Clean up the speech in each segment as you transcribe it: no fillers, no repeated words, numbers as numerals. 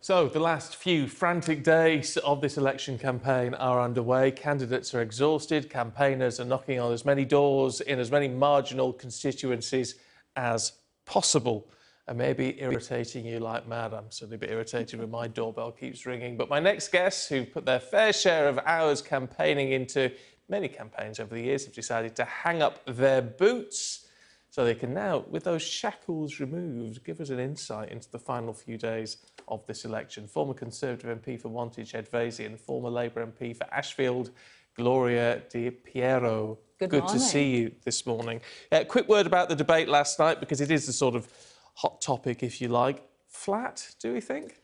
So, the last few frantic days of this election campaign are underway. Candidates are exhausted. Campaigners are knocking on as many doors in as many marginal constituencies as possible. And maybe irritating you like mad. I'm certainly a bit irritated when my doorbell keeps ringing. But my next guests, who've put their fair share of hours campaigning into many campaigns over the years, have decided to hang up their boots so they can now, with those shackles removed, give us an insight into the final few days of this election. Former Conservative MP for Wantage, Vaizey, and former Labour MP for Ashfield, Gloria De Piero. Good morning. To see you this morning. Quick word about the debate last night, because it is the sort of hot topic, if you like. Flat, do we think?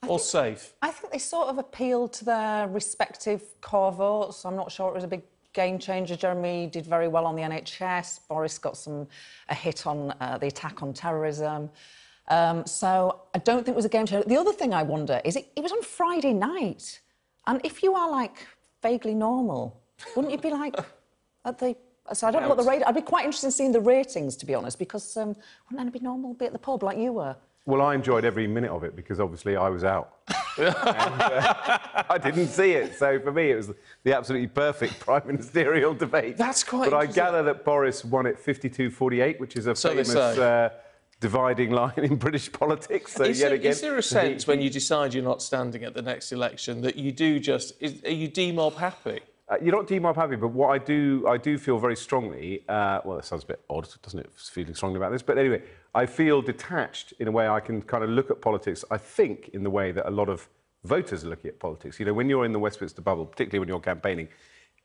Or safe? I think they sort of appealed to their respective core votes. I'm not sure it was a big game changer. Jeremy did very well on the NHS. Boris got a hit on the attack on terrorism. So I don't think it was a game changer. The other thing I wonder is it was on Friday night. And if you are, like, vaguely normal, wouldn't you be, like, at the... So I don't know what the rating... I'd be quite interested in seeing the ratings, to be honest, because wouldn't it be normal, be at the pub like you were? Well, I enjoyed every minute of it because, obviously, I was out. And, I didn't see it. So, for me, it was the absolutely perfect prime ministerial debate. That's quite But I gather that Boris won it 52-48, which is a famous dividing line in British politics. So, is there a sense, when you decide you're not standing at the next election, that you do just... Are you demob happy? You're not demob happy, but what I do feel very strongly... well, that sounds a bit odd, doesn't it, feeling strongly about this? But anyway, I feel detached in a way I can kind of look at politics, I think, in the way that a lot of voters are looking at politics. You know, when you're in the Westminster bubble, particularly when you're campaigning,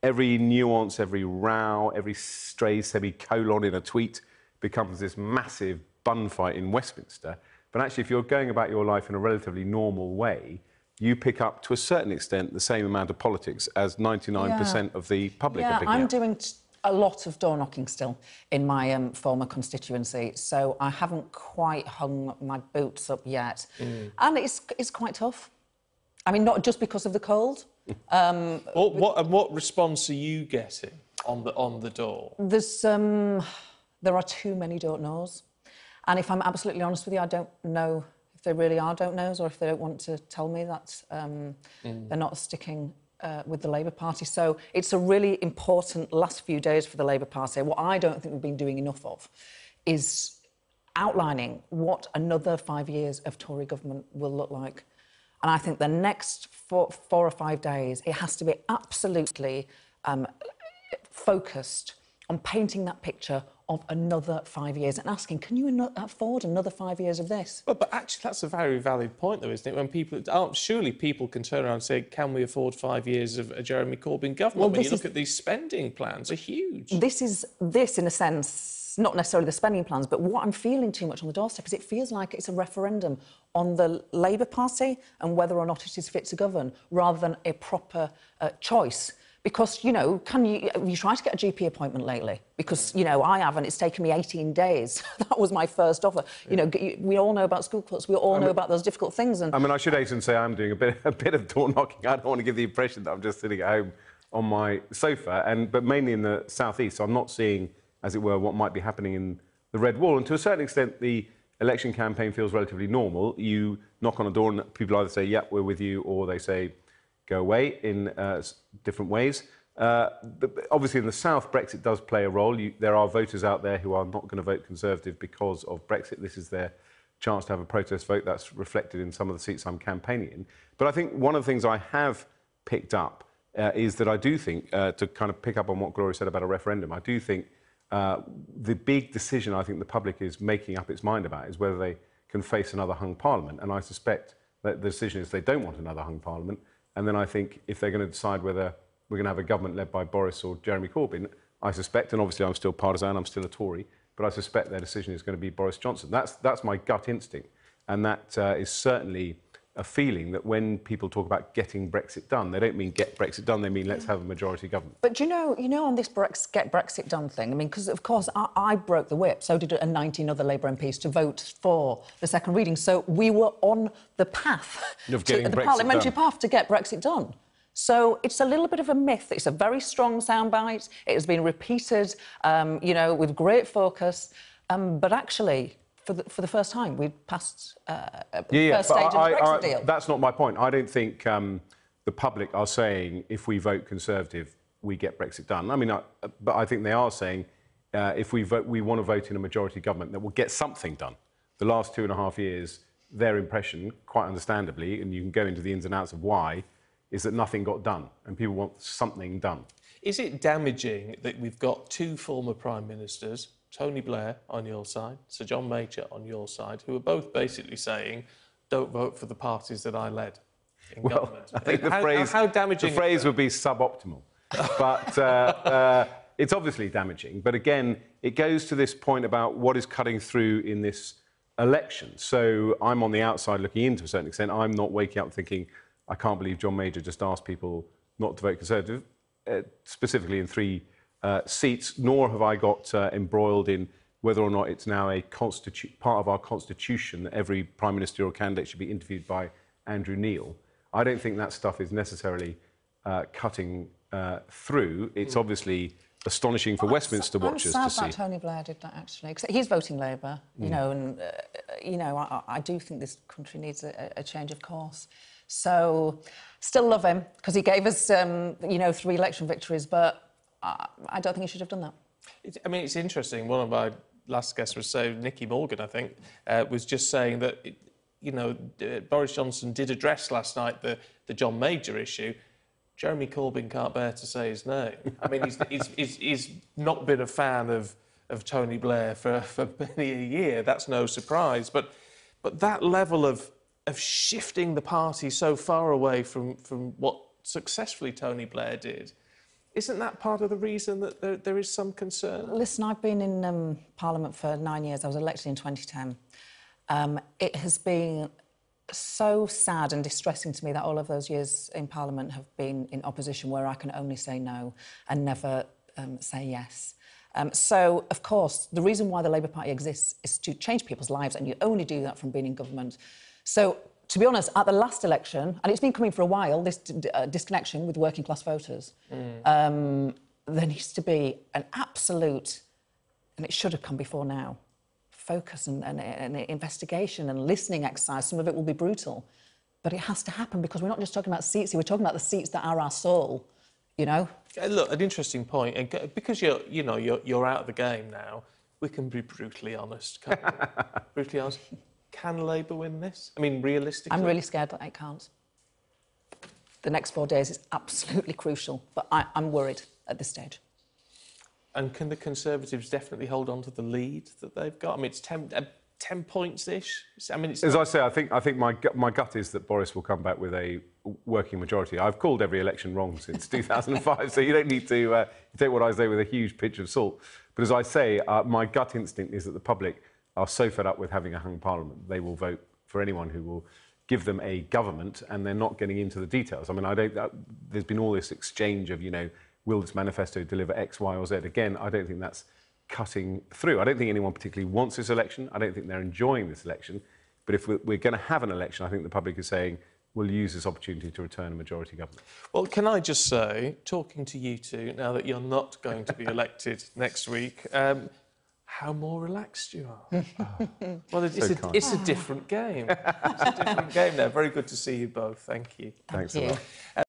every nuance, every row, every stray semicolon in a tweet becomes this massive bun fight in Westminster. But actually, if you're going about your life in a relatively normal way, you pick up, to a certain extent, the same amount of politics as 99% of the public are picking up. I'm doing a lot of door-knocking still in my former constituency, so I haven't quite hung my boots up yet. And it's quite tough. I mean, not just because of the cold. What response are you getting on the door? There are too many don't knows. And if I'm absolutely honest with you, I don't know if they really are don't knows or if they don't want to tell me that they're not sticking with the Labour Party. So it's a really important last few days for the Labour Party. What I don't think we've been doing enough of is outlining what another 5 years of Tory government will look like. And I think the next four or 5 days, it has to be absolutely focused on painting that picture of another 5 years and asking, can you afford another 5 years of this? But actually, that's a very valid point, though, isn't it? When people... surely people can turn around and say, can we afford 5 years of a Jeremy Corbyn government? Well, when you look at these spending plans, are huge. This, in a sense, not necessarily the spending plans, but what I'm feeling too much on the doorstep is it feels like it's a referendum on the Labour Party and whether or not it is fit to govern, rather than a proper choice. Because, you know, have you tried to get a GP appointment lately? Because, you know, I haven't. It's taken me 18 days. That was my first offer. You know, we all know about school clubs. We all know about those difficult things. And I mean, I should hasten to say I'm doing a bit of door knocking. I don't want to give the impression that I'm just sitting at home on my sofa, but mainly in the southeast. So I'm not seeing, as it were, what might be happening in the Red Wall. And to a certain extent, the election campaign feels relatively normal. You knock on a door and people either say, yeah, we're with you, or they say, go away in different ways. Obviously, in the south, Brexit does play a role. There are voters out there who are not going to vote Conservative because of Brexit. This is their chance to have a protest vote. That's reflected in some of the seats I'm campaigning in. But I think one of the things I have picked up is that I do think, to kind of pick up on what Gloria said about a referendum, I do think the big decision I think the public is making up its mind about is whether they can face another hung parliament. And I suspect that the decision is they don't want another hung parliament. And then I think if they're going to decide whether we're going to have a government led by Boris or Jeremy Corbyn, I suspect, and obviously I'm still partisan, I'm still a Tory, but I suspect their decision is going to be Boris Johnson. That's my gut instinct. And that is certainly a feeling that when people talk about getting Brexit done, they don't mean get Brexit done, they mean let's have a majority government. But you know on this get Brexit done thing, I mean, because of course I broke the whip, so did 19 other Labour MPs to vote for the second reading. So we were on the path, the parliamentary path to get Brexit done. So it's a little bit of a myth. It's a very strong soundbite. It has been repeated, you know, with great focus. But actually, for the first time. We'd passed the Yeah, first stage of the Brexit deal. That's not my point. I don't think the public are saying if we vote Conservative, we get Brexit done. I mean, but I think they are saying if we vote, we want to vote in a majority government that will get something done. The last 2.5 years, their impression, quite understandably, and you can go into the ins and outs of why, is that nothing got done, and people want something done. Is it damaging that we've got two former Prime Ministers, Tony Blair on your side, Sir John Major on your side, who are both basically saying, don't vote for the parties that I led in government? I think how damaging the phrase would be suboptimal. But it's obviously damaging. But again, it goes to this point about what is cutting through in this election. So I'm on the outside looking in to a certain extent. I'm not waking up thinking, I can't believe John Major just asked people not to vote Conservative, specifically in 3 seats, nor have I got embroiled in whether or not it's now a part of our constitution that every Prime Minister or candidate should be interviewed by Andrew Neil. I don't think that stuff is necessarily cutting through. It's obviously astonishing for Westminster watchers to see. I'm sad that Tony Blair did that, actually, because he's voting Labour, you know, and, you know, I do think this country needs a change of course. So, still love him, because he gave us, you know, 3 election victories, but I don't think he should have done that. I mean, it's interesting. One of our last guests was saying, Nicky Morgan, I think, was just saying that, you know, Boris Johnson did address last night the John Major issue. Jeremy Corbyn can't bear to say his name. I mean, he's not been a fan of Tony Blair for many a year. That's no surprise. But that level of shifting the party so far away from what successfully Tony Blair did, isn't that part of the reason that there is some concern? Listen, I've been in Parliament for 9 years. I was elected in 2010. It has been so sad and distressing to me that all of those years in Parliament have been in opposition where I can only say no and never say yes. So, of course, the reason why the Labour Party exists is to change people's lives, and you only do that from being in government. So, to be honest, at the last election, and it's been coming for a while, this disconnection with working class voters, there needs to be an absolute, and it should have come before now, focus and investigation and listening exercise. Some of it will be brutal, but it has to happen because we're not just talking about seats here, we're talking about the seats that are our soul, you know? Look, an interesting point, and because you're out of the game now, we can be brutally honest, can't we? Brutally honest. Can Labour win this? I mean, realistically? I'm really scared that it can't. The next 4 days is absolutely crucial, but I'm worried at this stage. And can the Conservatives definitely hold on to the lead that they've got? I mean, it's 10 points-ish. I mean, it's... As I say, I think my gut is that Boris will come back with a working majority. I've called every election wrong since 2005, so you don't need to take what I say with a huge pinch of salt. But as I say, my gut instinct is that the public are so fed up with having a hung parliament, they will vote for anyone who will give them a government, and they're not getting into the details. I mean, there's been all this exchange of, you know, will this manifesto deliver X, Y or Z? Again, I don't think that's cutting through. I don't think anyone particularly wants this election. I don't think they're enjoying this election. But if we're going to have an election, I think the public is saying, we'll use this opportunity to return a majority government. Well, can I just say, talking to you two, now that you're not going to be elected next week, how more relaxed you are. Well, it's a different game. It's a different game now. Very good to see you both. Thank you. Thanks a lot.